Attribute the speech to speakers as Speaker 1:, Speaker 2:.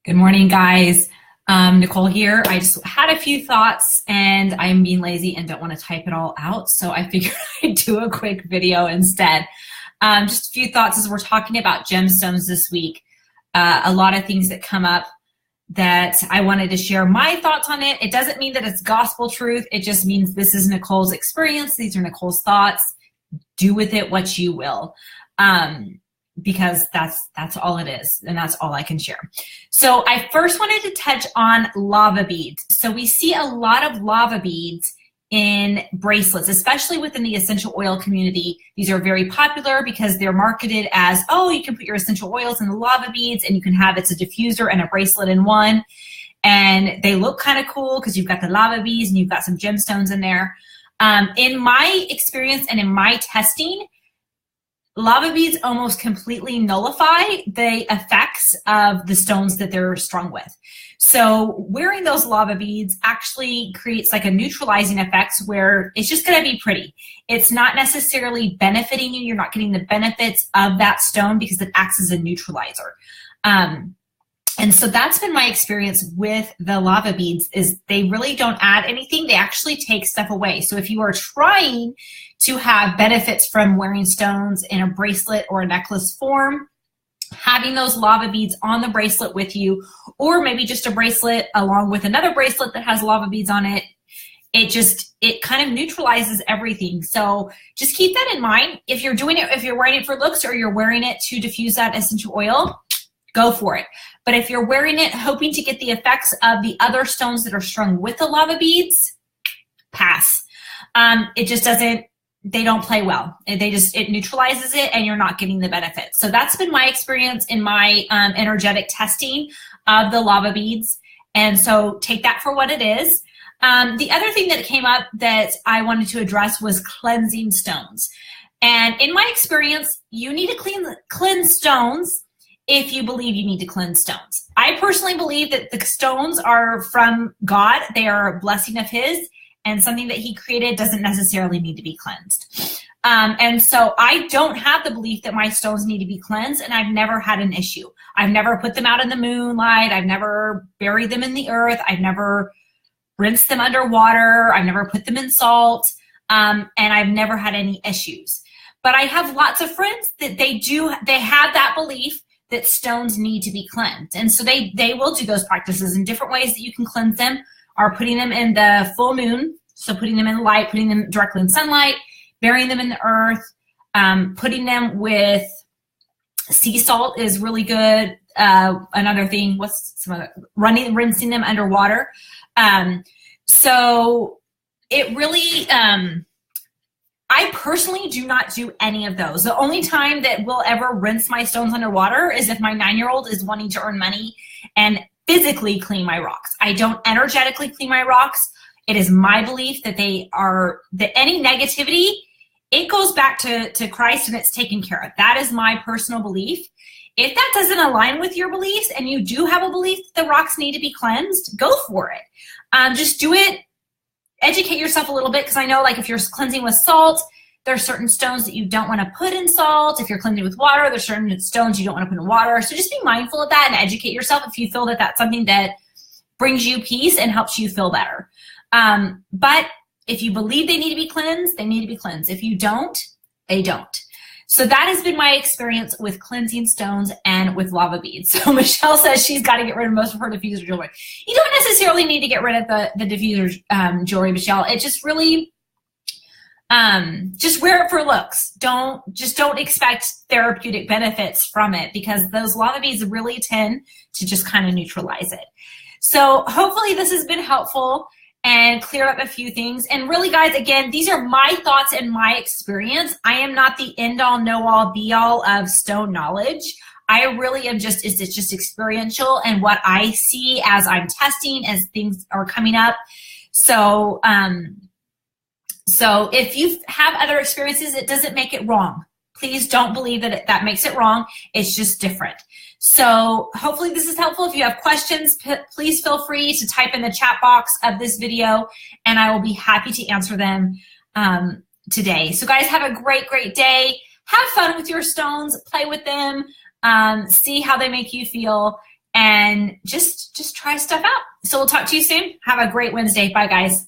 Speaker 1: Good morning, guys. Nicole here. I just had a few thoughts and I'm being lazy and don't want to type it all out. So I figured I'd do a quick video instead. Just a few thoughts as we're talking about gemstones this week. A lot of things that come up that I wanted to share my thoughts on it. It doesn't mean that it's gospel truth. It just means this is Nicole's experience. These are Nicole's thoughts. Do with it what you will. Because that's all it is, and that's all I can share. So I first wanted to touch on lava beads. So we see a lot of lava beads in bracelets, especially within the essential oil community. These are very popular because they're marketed as, oh, you can put your essential oils in the lava beads and you can have it's a diffuser and a bracelet in one. And they look kind of cool because you've got the lava beads and you've got some gemstones in there. In my experience and in my testing, lava beads almost completely nullify the effects of the stones that they're strung with. So wearing those lava beads actually creates like a neutralizing effect where it's just going to be pretty. It's not necessarily benefiting you. You're not getting the benefits of that stone because it acts as a neutralizer. And so that's been my experience with the lava beads is they really don't add anything. They actually take stuff away. So if you are trying to have benefits from wearing stones in a bracelet or a necklace form, having those lava beads on the bracelet with you, or maybe just a bracelet along with another bracelet that has lava beads on it, it kind of neutralizes everything. So just keep that in mind. If you're doing it, if you're wearing it for looks or you're wearing it to diffuse that essential oil, go for it. But if you're wearing it hoping to get the effects of the other stones that are strung with the lava beads, pass. It just doesn't, they don't play well. It neutralizes it and you're not getting the benefits. So that's been my experience in my energetic testing of the lava beads. And so take that for what it is. The other thing that came up that I wanted to address was cleansing stones. And in my experience, you need to cleanse stones if you believe you need to cleanse stones. I personally believe that the stones are from God. They are a blessing of His, and something that He created doesn't necessarily need to be cleansed. And so I don't have the belief that my stones need to be cleansed, and I've never had an issue. I've never put them out in the moonlight. I've never buried them in the earth. I've never rinsed them underwater. I've never put them in salt, and I've never had any issues. But I have lots of friends that they have that belief that stones need to be cleansed. And so they will do those practices in different ways that you can cleanse them are putting them in the full moon. So putting them in the light, putting them directly in sunlight, burying them in the earth, putting them with sea salt is really good. Another thing, rinsing them underwater. So it really, I personally do not do any of those. The only time that we'll ever rinse my stones underwater is if my 9-year-old is wanting to earn money and physically clean my rocks. I don't energetically clean my rocks. It is my belief that that any negativity, it goes back to Christ and it's taken care of. That is my personal belief. If that doesn't align with your beliefs and you do have a belief that the rocks need to be cleansed, go for it. Just do it. Educate yourself a little bit, because I know like if you're cleansing with salt, there are certain stones that you don't want to put in salt. If you're cleansing with water, there's certain stones you don't want to put in water. So just be mindful of that and educate yourself if you feel that that's something that brings you peace and helps you feel better. But if you believe they need to be cleansed, they need to be cleansed. If you don't, they don't. So that has been my experience with cleansing stones and with lava beads. So Michelle says she's got to get rid of most of her diffuser jewelry. You don't necessarily need to get rid of the diffuser jewelry, Michelle. It just really, just wear it for looks. Don't expect therapeutic benefits from it, because those lava beads really tend to just kind of neutralize it. So hopefully this has been helpful and clear up a few things. And really, guys, again, these are my thoughts and my experience. I am not the end-all, know-all, be-all of stone knowledge. I really am it's just experiential and what I see as I'm testing, as things are coming up. So, so if you have other experiences, it doesn't make it wrong. Please don't believe that that makes it wrong. It's just different. So hopefully this is helpful. If you have questions, please feel free to type in the chat box of this video, and I will be happy to answer them today. So guys, have a great, great day. Have fun with your stones. Play with them. See how they make you feel. and just try stuff out. So we'll talk to you soon. Have a great Wednesday. Bye, guys.